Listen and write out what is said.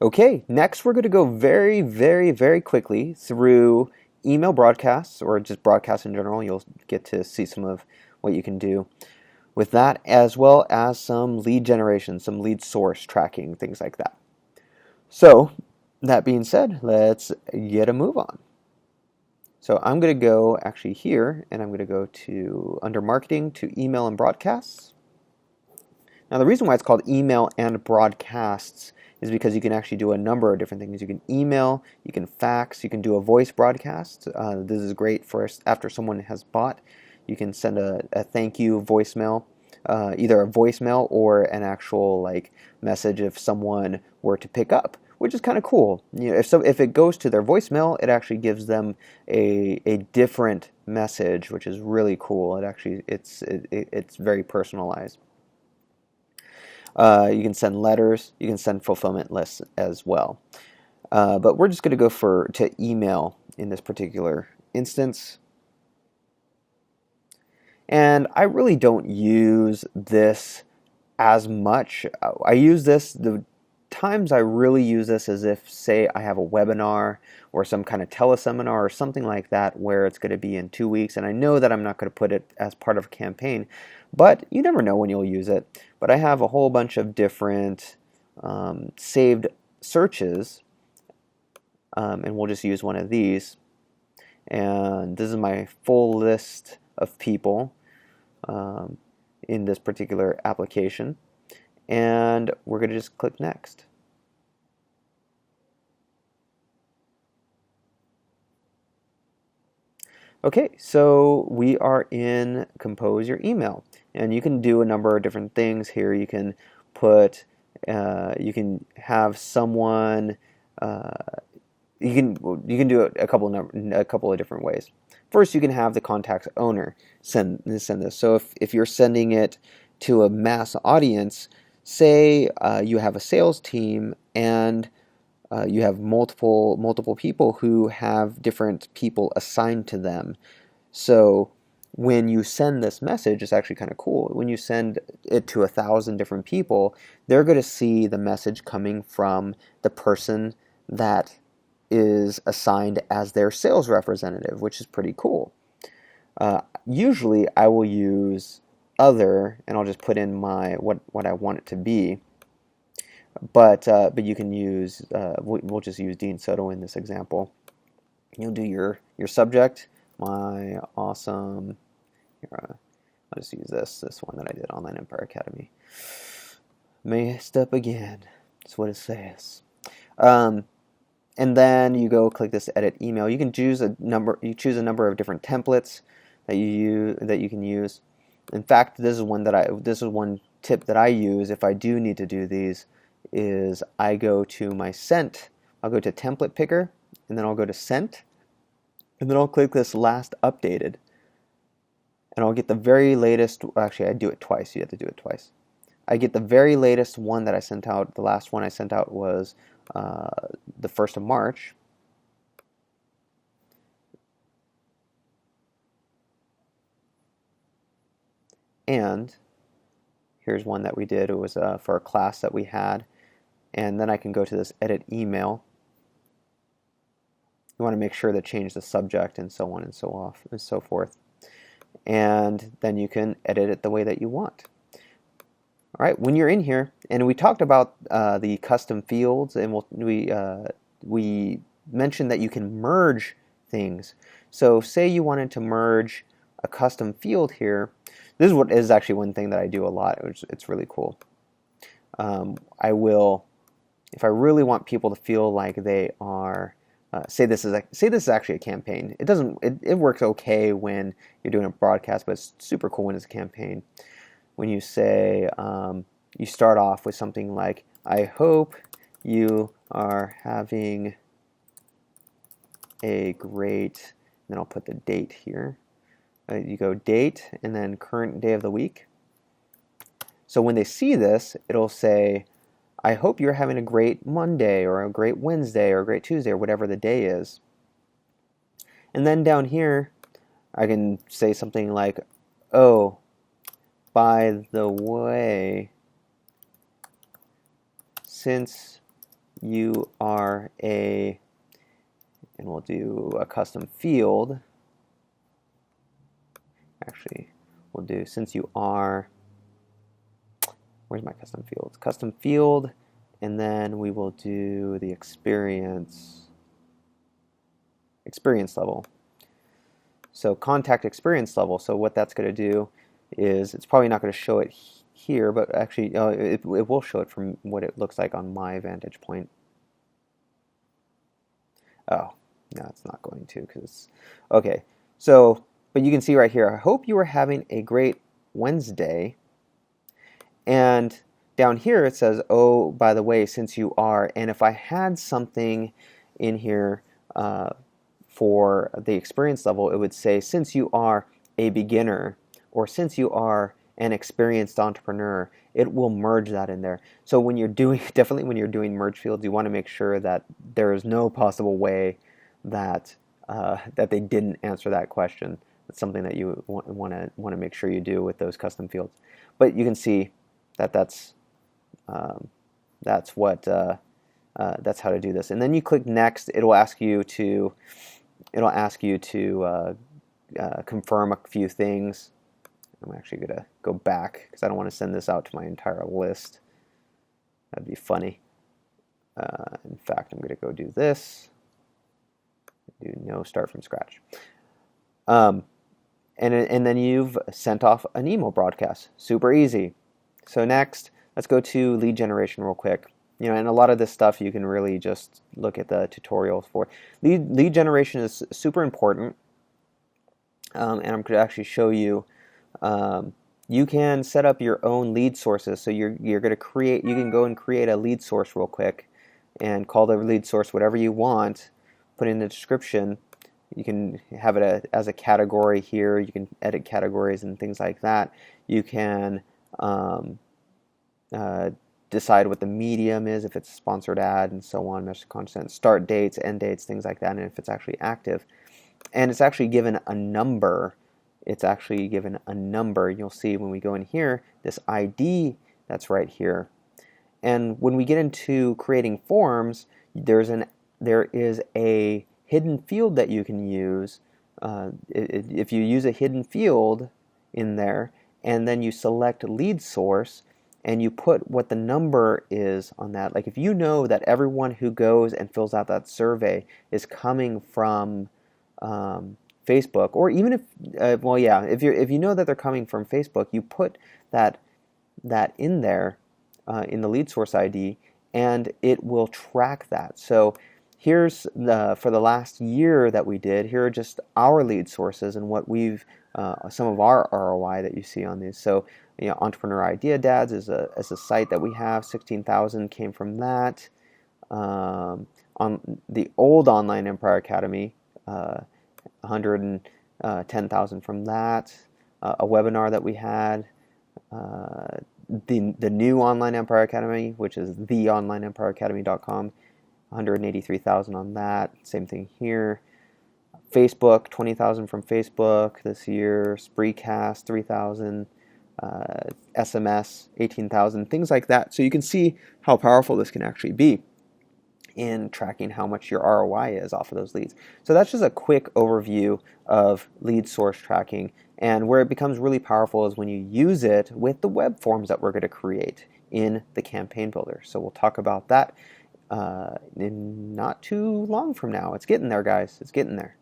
Okay, next we're going to go very, very, very quickly through email broadcasts or just broadcasts in general. You'll get to see some of what you can do with that, as well as some lead generation, some lead source tracking, things like that. So, that being said, let's get a move on. So I'm going to go actually here, and I'm going to go to under marketing to email and broadcasts. Now the reason why it's called email and broadcasts is because you can actually do a number of different things. You can email, you can fax, you can do a voice broadcast. This is great for after someone has bought. You can send a thank you voicemail, either a voicemail or an actual like message if someone were to pick up, which is kind of cool. You know, if it goes to their voicemail, it actually gives them a different message, which is really cool. It's very personalized. You can send letters. You can send fulfillment lists as well. But we're just going to go to email in this particular instance. And I really don't use this as much. I use this, the times I really use this is if, say, I have a webinar or some kind of teleseminar or something like that where it's going to be in 2 weeks and I know that I'm not going to put it as part of a campaign, but you never know when you'll use it. But I have a whole bunch of different saved searches, and we'll just use one of these. And this is my full list of people in this particular application. And we're going to just click next. Okay, so we are in Compose Your Email, and you can do a number of different things here. You can put, you can have someone, you can do it a couple of different ways. First, you can have the contact's owner send this. So if you're sending it to a mass audience, say you have a sales team and you have multiple people who have different people assigned to them. So when you send this message, it's actually kind of cool. When you send it to 1,000 different people, they're going to see the message coming from the person that is assigned as their sales representative, which is pretty cool. Usually I will use other, and I'll just put in my what I want it to be. But you can use, we'll just use Dean Soto in this example. You'll do your subject, my awesome, here, I'll just use this one that I did, Online Empire Academy. Messed up again, that's what it says. And then you go click this edit email. You can choose a number of different templates that you can use. In fact, this is one tip that I use if I do need to do these. Is I go to my sent, I'll go to template picker, and then I'll go to sent, and then I'll click this last updated, and I'll get the very latest. Actually, I do it twice. You have to do it twice. I get the very latest one that I sent out. The last one I sent out was the 1st of March. And here's one that we did. It was for a class that we had. And then I can go to this edit email. You want to make sure to change the subject and so on and so forth. And then you can edit it the way that you want. All right, when you're in here, and we talked about the custom fields, and we mentioned that you can merge things. So say you wanted to merge a custom field here. This is actually one thing that I do a lot, which it's really cool. I will, if I really want people to feel like they are, say this is actually a campaign. It works okay when you're doing a broadcast, but it's super cool when it's a campaign. When you say, you start off with something like, I hope you are having a great, and then I'll put the date here. You go date and then current day of the week. So when they see this, it'll say, I hope you're having a great Monday or a great Wednesday or a great Tuesday or whatever the day is. And then down here, I can say something like, oh, by the way, since you are and we'll do a custom field. Actually, we'll do since you are, where's my custom fields? Custom field, and then we will do the experience level. So contact experience level. So what that's going to do is, it's probably not going to show it here, but actually it will show it from what it looks like on my vantage point. Oh, no, it's not going to, because okay. So, but you can see right here, I hope you are having a great Wednesday. And down here it says, oh, by the way, since you are, and if I had something in here for the experience level, it would say, since you are a beginner, or since you are an experienced entrepreneur, it will merge that in there. So when you're doing, definitely when you're doing merge fields, you want to make sure that there is no possible way that that they didn't answer that question. It's something that you want to make sure you do with those custom fields. But you can see that that's what that's how to do this. And then you click next. It'll ask you to confirm a few things. I'm actually going to go back because I don't want to send this out to my entire list. That'd be funny. In fact, I'm going to go do this. Do no start from scratch. And then you've sent off an email broadcast. Super easy. So next, let's go to lead generation real quick. And a lot of this stuff you can really just look at the tutorials for. Lead generation is super important. And I'm going to actually show you. You can set up your own lead sources. So you're going to create. You can go and create a lead source real quick, and call the lead source whatever you want. Put in the description. You can have it as a category here. You can edit categories and things like that. You can decide what the medium is, if it's a sponsored ad, and so on, message content, start dates, end dates, things like that, and if it's actually active. And it's actually given a number. It's actually given a number. You'll see when we go in here, this ID that's right here. And when we get into creating forms, there is a hidden field that you can use. If you use a hidden field in there, and then you select lead source, and you put what the number is on that. Like if you know that everyone who goes and fills out that survey is coming from Facebook, or even if, if you know that they're coming from Facebook, you put that in there in the lead source ID, and it will track that. So here's for the last year that we did. Here are just our lead sources and what we've some of our ROI that you see on these. So Entrepreneur Idea Dads is a site that we have. 16,000 came from that. On the old Online Empire Academy, 110,000 from that. A webinar that we had. The new Online Empire Academy, which is theonlineempireacademy.com, 183,000 on that. Same thing here. Facebook, 20,000 from Facebook this year. Spreecast, 3,000. SMS, 18,000. Things like that. So you can see how powerful this can actually be in tracking how much your ROI is off of those leads. So that's just a quick overview of lead source tracking. And where it becomes really powerful is when you use it with the web forms that we're going to create in the campaign builder. So we'll talk about that in not too long from now. It's getting there, guys. It's getting there.